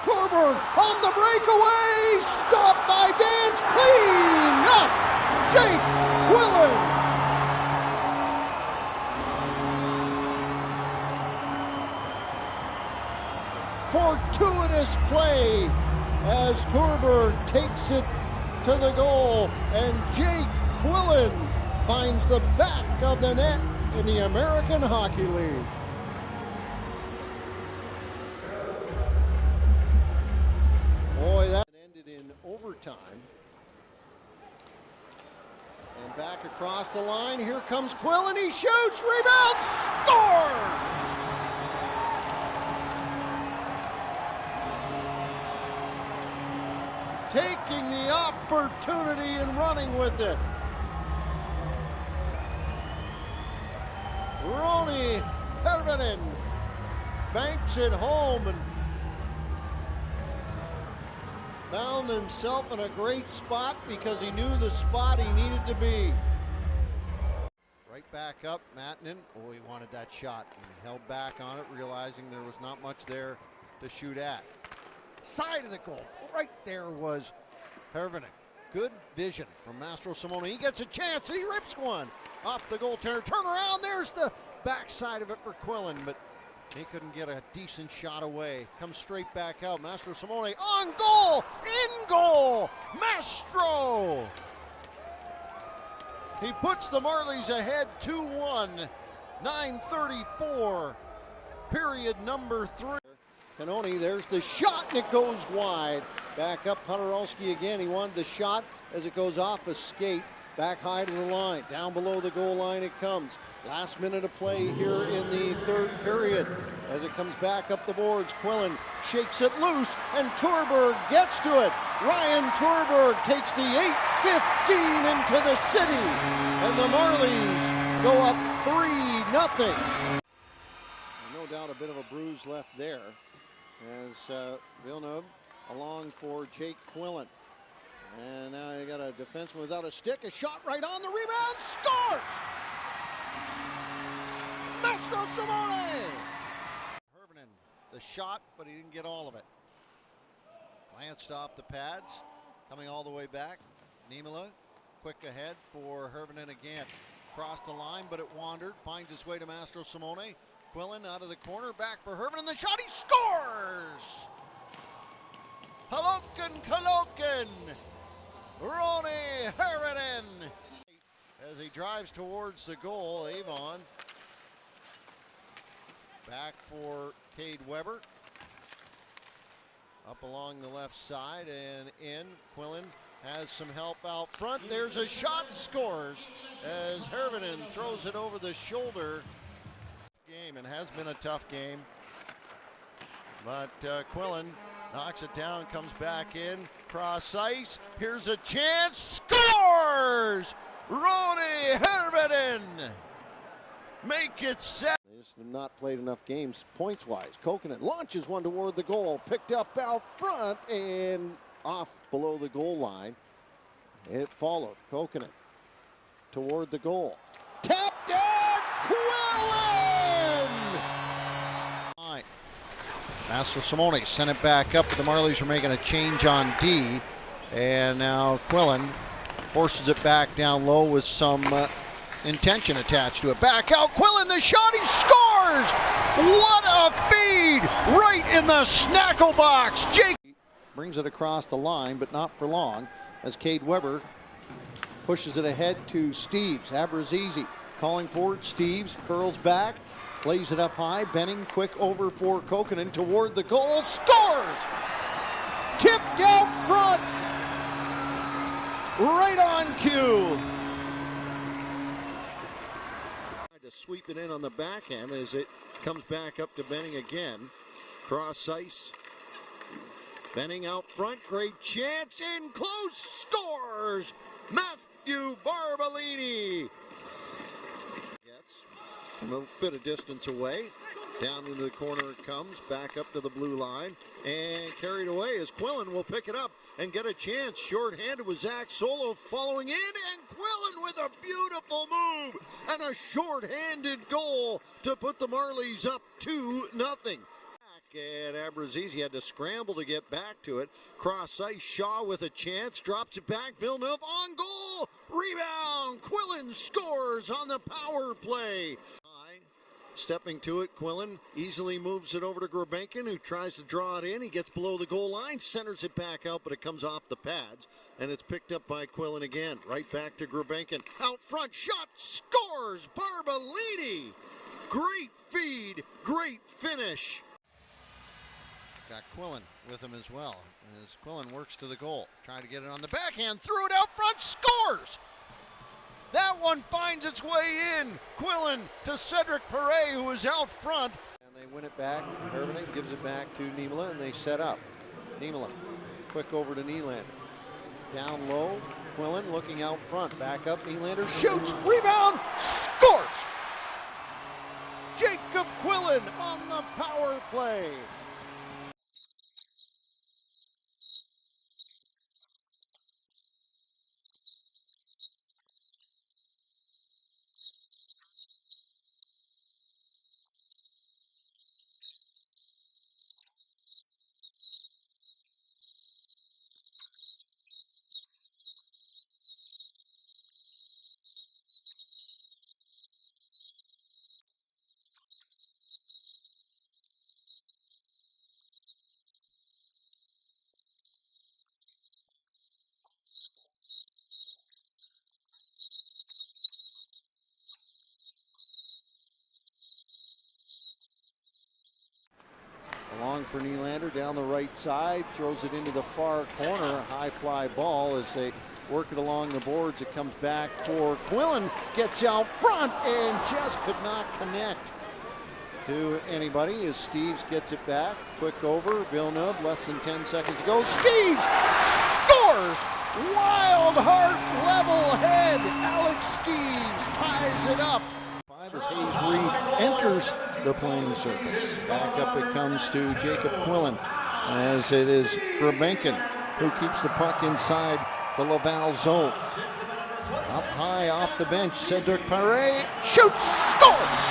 Torberg on the breakaway, stopped by Dance, clean up, Jake Quillan. Fortuitous play as Torberg takes it to the goal, and Jake Quillan finds the back of the net in the American Hockey League. Boy, that ended in overtime. And back across the line, here comes Quillan, he shoots, rebounds, scores! Taking the opportunity and running with it. Roni Hervinen banks it home and found himself in a great spot because he knew the spot he needed to be. Right back up, Mattinen. Oh, he wanted that shot. He held back on it, realizing there was not much there to shoot at. Side of the goal, right there was Hervinen. Good vision from Mastrosimone. He gets a chance, he rips one off the goaltender. Turn around, there's the backside of it for Quillan, but he couldn't get a decent shot away. Comes straight back out. Mastrosimone on goal! In goal! Mastro! He puts the Marlies ahead 2-1. 9:34. Period number 3. Canoni, there's the shot and it goes wide. Back up Podorowski again. He wanted the shot as it goes off a skate. Back high to the line. Down below the goal line it comes. Last minute of play here in the third period. As it comes back up the boards, Quillan shakes it loose and Torberg gets to it. Ryan Torberg takes the 8-15 into the city. And the Marlies go up 3-0. No doubt a bit of a bruise left there as Villeneuve along for Jake Quillan. And now you got a defenseman without a stick. A shot right on the rebound. Scores! Mastrosimone! Hervinen, the shot, but he didn't get all of it. Glanced off the pads. Coming all the way back. Niemela, quick ahead for Hervinen again. Crossed the line, but it wandered. Finds its way to Mastrosimone. Quillan out of the corner. Back for Hervinen. The shot, he scores! Kolokin! Roni Hervinen as he drives towards the goal. Avon back for Cade Weber. Up along the left side and in. Quillan has some help out front. There's a shot, scores as Hervinen throws it over the shoulder. Game, and has been a tough game. But Quillan knocks it down, comes back in, cross ice. Here's a chance, scores! Roni Hervinen make it 7. They just have not played enough games points-wise. Kokkonen launches one toward the goal, picked up out front and off below the goal line. It followed. Kokkonen toward the goal. Tapped in, Quillan! Mastrosimone sent it back up, but the Marlies are making a change on D. And now Quillan forces it back down low with some intention attached to it. Back out, Quillan, the shot, he scores! What a feed! Right in the snackle box. Jake brings it across the line, but not for long, as Cade Weber pushes it ahead to Steeves. Abrazizi calling for it. Steeves curls back. Plays it up high. Benning quick over for Kokkonen toward the goal. Scores! Tipped out front. Right on cue. Tried to sweep it in on the backhand as it comes back up to Benning again. Cross ice. Benning out front. Great chance. In close. Scores! Matthew Barbolini. From a bit of distance away. Down into the corner it comes, back up to the blue line, and carried away as Quillan will pick it up and get a chance. Short-handed with Zach Solo following in, and Quillan with a beautiful move and a short-handed goal to put the Marlies up 2-0. And Abrazizi had to scramble to get back to it. Cross ice, Shaw with a chance, drops it back, Villeneuve on goal, rebound, Quillan scores on the power play. Stepping to it, Quillan easily moves it over to Gulbenkian, who tries to draw it in. He gets below the goal line, centers it back out, but it comes off the pads, and it's picked up by Quillan again. Right back to Gulbenkian. Out front, shot, scores, Barbolini. Great feed, great finish. Got Quillan with him as well, as Quillan works to the goal. Trying to get it on the backhand, threw it out front, scores! That one finds its way in. Quillan to Cedric Perret, who is out front. And they win it back. Hervinen gives it back to Niemela, and they set up. Niemela, quick over to Nylander. Down low, Quillan looking out front. Back up, Nylander shoots, rebound, scores! Jacob Quillan on the power play. Along for Nylander down the right side, throws it into the far corner, high fly ball as they work it along the boards. It comes back for Quillan, gets out front and just could not connect to anybody as Steeves gets it back. Quick over, Villeneuve, less than 10 seconds to go. Steeves scores! Wild heart level head. Alex Steeves ties it up. As Hayes re-enters the playing surface. Back up it comes to Jacob Quillan as it is Gulbenkian who keeps the puck inside the Laval zone. Up high off the bench, Cedric Perret shoots, scores!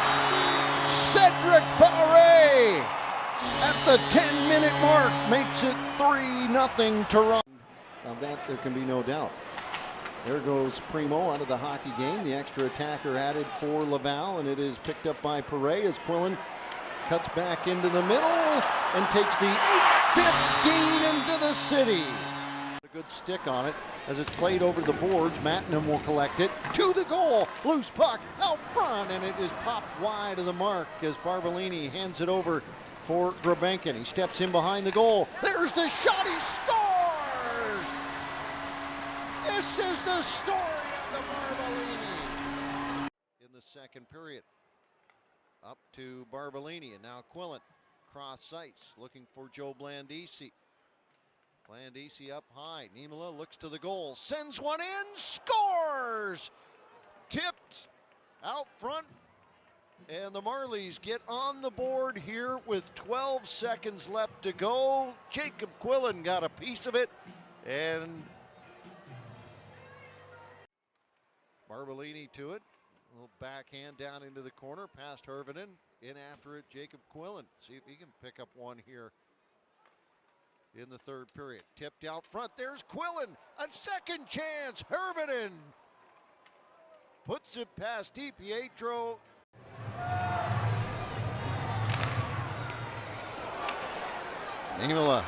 Cedric Perret at the 10-minute mark makes it 3-0 Toronto. Of that there can be no doubt. There goes Primo out of the hockey game. The extra attacker added for Laval, and it is picked up by Perret as Quillan cuts back into the middle and takes the 8-15 into the city. A good stick on it as it's played over the boards. Mattingham will collect it to the goal. Loose puck out front, and it is popped wide of the mark as Barbolini hands it over for Gulbenkian. He steps in behind the goal. There's the shot. He scores! This is the story of the Barbolini. In the second period, up to Barbolini, and now Quillan, cross ice, looking for Joe Blandisi. Blandisi up high, Niemela looks to the goal, sends one in, scores! Tipped out front, and the Marlies get on the board here with 12 seconds left to go. Jacob Quillan got a piece of it, and Barbolini to it. A little backhand down into the corner, past Hervinen. In after it, Jacob Quillan. See if he can pick up one here in the third period. Tipped out front. There's Quillan. A second chance. Hervinen puts it past DiPietro. Niemela.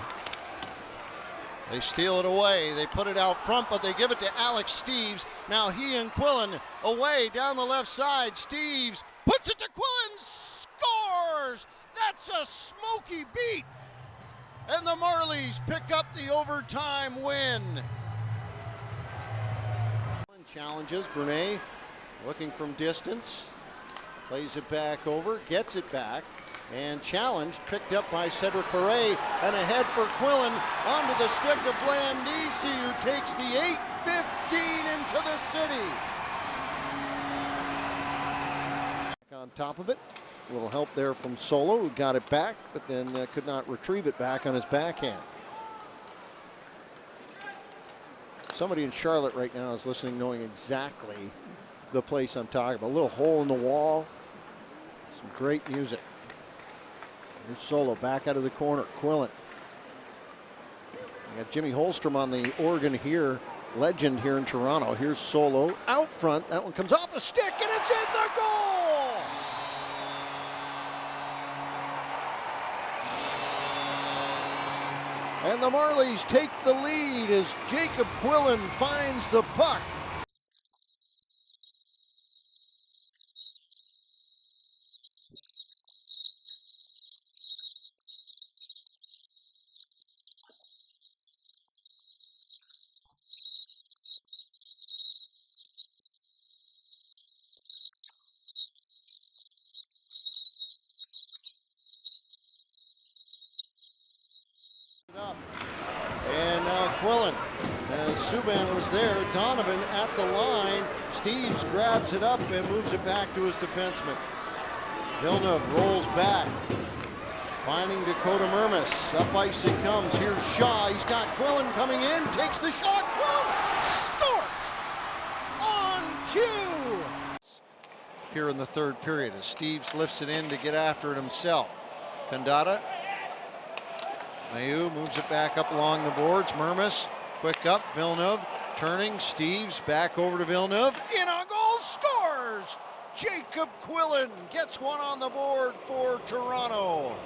They steal it away. They put it out front, but they give it to Alex Steeves. Now he and Quillan away down the left side. Steeves puts it to Quillan, scores! That's a smoky beat. And the Marlies pick up the overtime win. Challenges Brunet, looking from distance. Plays it back over, gets it back. And challenged, picked up by Cedric Perret, and ahead for Quillan onto the stick of Blandisi, who takes the 8-15 into the city. On top of it, A little help there from Solo, who got it back, but then could not retrieve it back on his backhand. Somebody in Charlotte right now is listening, knowing exactly the place I'm talking about. A little hole in the wall. Some great music. Here's Solo back out of the corner. Quillan. We got Jimmy Holstrom on the organ here. Legend here in Toronto. Here's Solo out front. That one comes off the stick and it's in the goal! And the Marlies take the lead as Jacob Quillan finds the puck. And now Quillan, as Subban was there, Donovan at the line. Steves grabs it up and moves it back to his defenseman. Villeneuve rolls back, finding Dakota Mermis. Up ice it comes. Here's Shaw. He's got Quillan coming in, takes the shot. Quillan scores on cue. Here in the third period, as Steves lifts it in to get after it himself. Kandata. Mayu moves it back up along the boards. Mermis, quick up. Villeneuve turning. Steves back over to Villeneuve. In a goal, scores! Jacob Quillan gets one on the board for Toronto.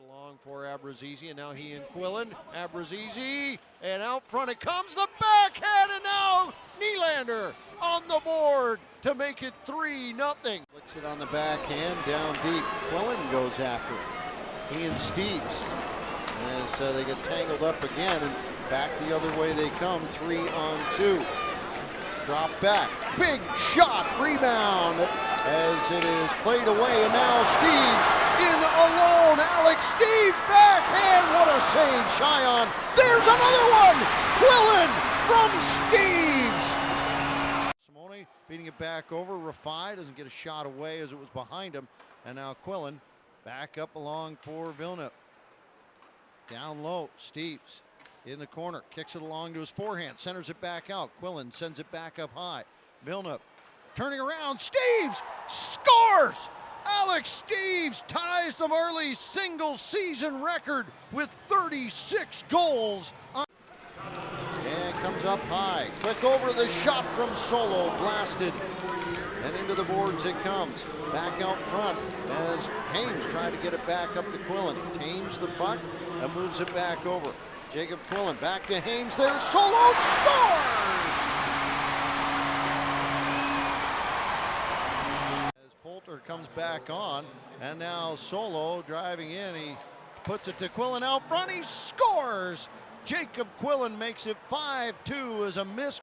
Along for Abrazizi, and now he and Quillan. Abrazizi, and out front it comes, the backhand, and now Nylander on the board to make it 3-0. Flicks it on the backhand, down deep. Quillan goes after it. He and Steves, as they get tangled up again, and back the other way they come, 3-on-2. Drop back, big shot, rebound, as it is played away, and now Steves in alone. Alex Steves backhand. What a save, Cheyenne. There's another one. Quillan from Steves. Simone beating it back over. Rafai doesn't get a shot away as it was behind him. And now Quillan back up along for Villeneuve. Down low, Steves in the corner. Kicks it along to his forehand. Centers it back out. Quillan sends it back up high. Villeneuve turning around. Steves scores! Alex Steves ties the Marlies' single-season record with 36 goals. And comes up high. Quick over the shot from Solo. Blasted. And into the boards it comes. Back out front as Hames tried to get it back up to Quillan. Tames the puck and moves it back over. Jacob Quillan back to Hames. There's Solo. Scores! Comes back on, and now Solo driving in. He puts it to Quillan out front. He scores! Jacob Quillan makes it 5-2 as a missed